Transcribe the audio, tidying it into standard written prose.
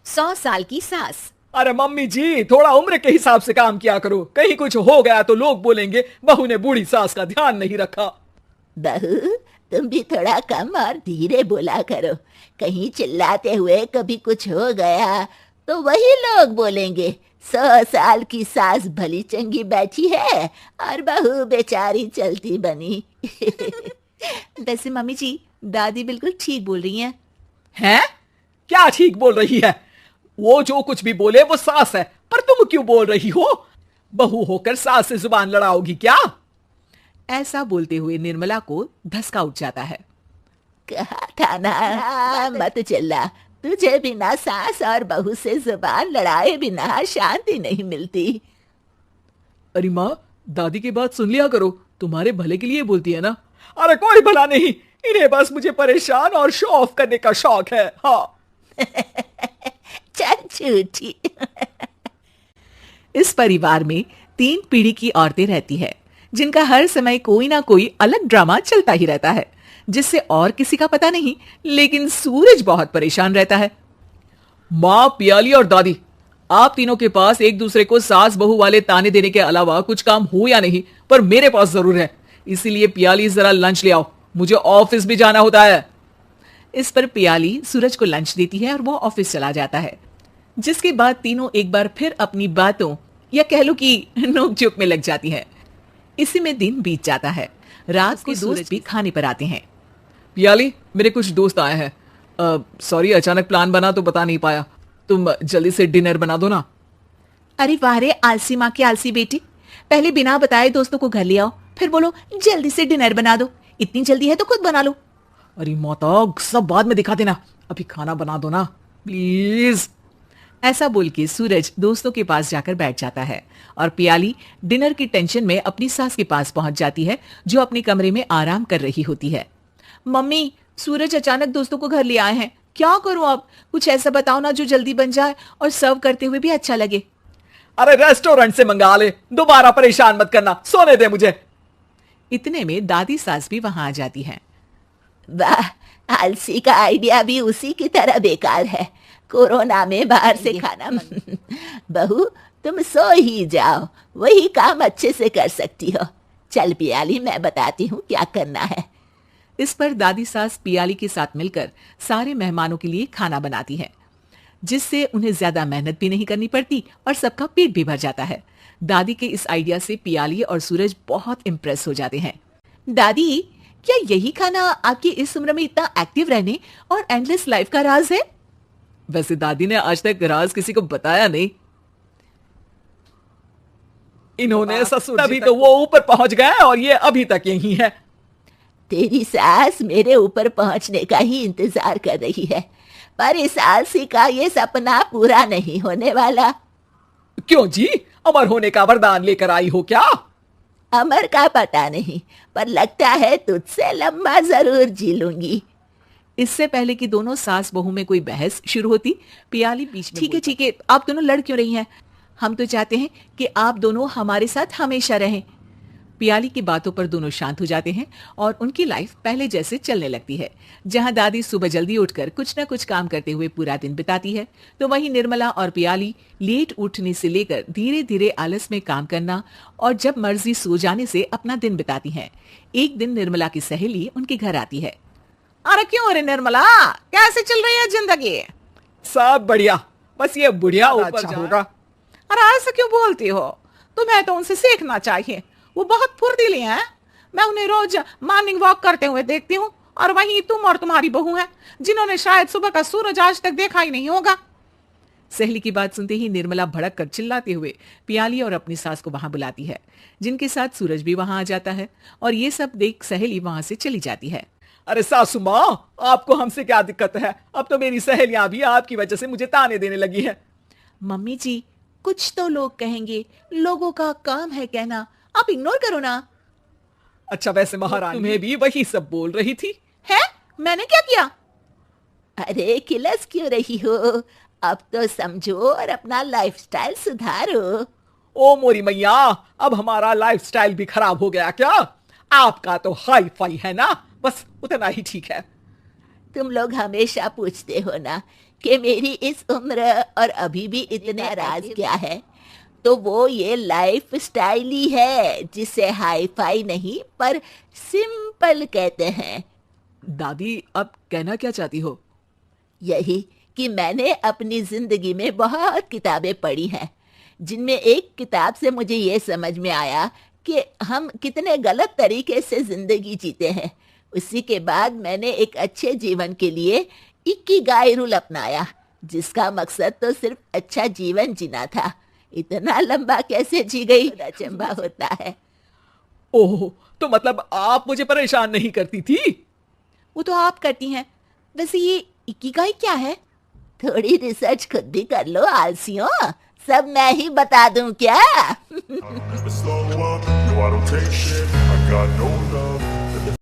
100 साल की सास। अरे मम्मी जी, थोड़ा उम्र के हिसाब से काम किया करो। कहीं कुछ हो गया तो लोग बोलेंगे बहू ने बूढ़ी सास का ध्यान नहीं रखा। बहू, तुम भी थोड़ा कम और धीरे बोला करो। कहीं चिल्लाते हुए कभी कुछ हो गया तो वही लोग बोलेंगे 100 साल की सास भली चंगी बैठी है और बहू बेचारी चलती बनी। वैसे मम्मी जी, दादी बिल्कुल ठीक बोल रही हैं। हैं? क्या ठीक बोल रही है? वो जो कुछ भी बोले वो सास है, पर तुम क्यों बोल रही हो? बहू होकर सास से जुबान लड़ाओगी क्या? ऐसा बोलते हुए निर्मला को धसका उठ जाता है। कहा था ना मत चिल्ला, तुझे बिना सास और बहू से जुबान लड़ाए बिना शांति नहीं मिलती। अरे माँ, दादी की बात सुन लिया करो, तुम्हारे भले के लिए बोलती है ना। अरे कोई भला नहीं, इन्हें बस मुझे परेशान और शो ऑफ करने का शौक है। हाँ। चल झूठी। इस परिवार में 3 पीढ़ी की औरतें रहती है, जिनका हर समय कोई ना कोई अलग ड्रामा चलता ही रहता है, जिससे और किसी का पता नहीं, लेकिन सूरज बहुत परेशान रहता है। माँ, पियाली और दादी, आप तीनों के पास एक दूसरे को सास बहू वाले ताने देने के अलावा कुछ काम हो या नहीं, पर मेरे पास जरूर है। इसीलिए पियाली जरा लंच ले आओ, मुझे ऑफिस भी जाना होता है। इस पर पियाली सूरज को लंच देती है और वो ऑफिस चला जाता है, जिसके बाद तीनों एक बार फिर अपनी बातों या कह लो कि नोक-झोंक में लग जाती हैं। इसी में दिन बीत जाता है। रात को दोस्त भी खाने पर आते हैं। पियाली, मेरे कुछ दोस्त आए हैं। सॉरी, अचानक प्लान बना तो बता नहीं पाया। तुम जल्दी से डिनर बना दो ना। अरे वाह रे आलसी माँ की आलसी बेटी, पहले बिना बताए दोस्तों को घर ले आओ, फिर बोलो जल्दी से डिनर बना दो। इतनी जल्दी है तो खुद बना लो। अरे माता, सब बाद में दिखा देना, अभी खाना बना दो ना प्लीज। ऐसा बोल के सूरज दोस्तों के पास जाकर बैठ जाता है और पियाली डिनर की टेंशन में अपनी सास के पास पहुंच जाती है, जो अपने कमरे में आराम कर रही होती है। मम्मी, सूरज अचानक दोस्तों को घर ले आए हैं, क्या करूं अब? कुछ ऐसा बताओ ना जो जल्दी बन जाए और सर्व करते हुए भी अच्छा लगे। अरे रेस्टोरेंट से मंगा ले, दोबारा परेशान मत करना, सोने दे मुझे। इतने में दादी सास भी वहां आ जाती है। वाह, आलसी का आइडिया भी उसी की तरह बेकार है। कोरोना में बाहर से खाना बहू, तुम सो ही जाओ, वही काम अच्छे से कर सकती हो। चल पियाली, मैं बताती हूँ क्या करना है। इस पर दादी सास पियाली के साथ मिलकर सारे मेहमानों के लिए खाना बनाती है, जिससे उन्हें ज्यादा मेहनत भी नहीं करनी पड़ती और सबका पेट भी भर जाता है। दादी के इस आइडिया से पियाली और सूरज बहुत इम्प्रेस हो जाते हैं। दादी, क्या यही खाना आपकी इस उम्र में इतना एक्टिव रहने और एंडलेस लाइफ का राज है? वैसे दादी ने आज तक राज किसी को बताया नहीं। इन्होंने ससुर तभी तो वो ऊपर पहुंच गए और ये अभी तक यही है। तेरी सास मेरे ऊपर पहुंचने का ही इंतजार कर रही है, पर इस आलसी का ये सपना पूरा नहीं होने वाला। क्यों जी, अमर होने का वरदान लेकर आई हो क्या? अमर का पता नहीं, पर लगता है तुझसे लंबा जरूर जी लूंगी। इससे पहले कि दोनों सास बहू में कोई बहस शुरू होती, पियाली बीच में ठीक है, आप दोनों लड़ क्यों रही हैं? हम तो चाहते हैं कि आप दोनों हमारे साथ हमेशा रहें। पियाली की बातों पर दोनों शांत हो जाते हैं और उनकी लाइफ पहले जैसे चलने लगती है। जहां दादी सुबह जल्दी उठकर कुछ न कुछ काम करते हुए पूरा दिन बिताती है, तो वहीं निर्मला और पियाली लेट उठने से लेकर धीरे धीरे आलस में काम करना और जब मर्जी सो जाने से अपना दिन बिताती हैं। एक दिन निर्मला की सहेली उनके घर आती है। अरे क्यों रे निर्मला, कैसे चल रही है जिंदगी? सब बढ़िया, बस ये बुढ़िया ऊपर होगा। अरे ऐसे क्यों बोलती हो? तुम्हें तो उनसे सीखना चाहिए, वो बहुत फुर्तीली हैं। मैं उन्हें रोज मॉर्निंग वॉक करते हुए देखती हूँ, और वहीं तुम और तुम्हारी बहू हैं, जिन्होंने शायद सुबह का सूरज आज तक देखा ही नहीं होगा। सहेली की बात सुनते ही निर्मला भड़क कर चिल्लाते हुए पियाली और अपनी सास को वहां बुलाती है, जिनके साथ सूरज भी वहां आ जाता है और ये सब देख सहेली वहां से चली जाती है। अरे सासू माँ, आपको हमसे क्या दिक्कत है? अब तो मेरी सहेलियां भी आपकी वजह से मुझे ताने देने लगी हैं। मम्मी जी, कुछ तो लोग कहेंगे, लोगों का काम है कहना, आप इग्नोर करो ना। अच्छा, वैसे महारानी तुम्हें भी वही सब बोल रही थी? है? मैंने क्या किया? अरे किलस क्यों रही हो? अब तो समझो और अपना लाइफस्टाइल सुधारो। ओ मोरी मैया, अब हमारा लाइफस्टाइल भी खराब हो गया क्या? आपका तो हाई फाई है ना, बस उतना ही ठीक है। तुम लोग हमेशा पूछते हो ना कि मेरी इस उम्र और अभी भी इतना राज क्या है, तो वो ये लाइफ स्टाइल ही है जिसे हाई फाई नहीं पर सिंपल कहते हैं। दादी, अब कहना क्या चाहती हो? यही कि मैंने अपनी जिंदगी में बहुत किताबें पढ़ी हैं, जिनमें एक किताब से मुझे ये समझ में आया कि हम कितने गलत तरीके से जिंदगी जीते हैं। उसी के बाद मैंने एक अच्छे जीवन के लिए इकिगाई रूल अपनाया, जिसका मकसद तो सिर्फ अच्छा जीवन जीना था। इतना लंबा कैसे जी गई, अचंभा होता है। ओह, तो मतलब आप मुझे परेशान नहीं करती थी? वो तो आप करती हैं। वैसे ये इकिगाई क्या है? थोड़ी रिसर्च खुद भी कर लो आलसियों, सब मैं ही बता दूं क्या? I'll never slow up, no I don't take shit, I got no love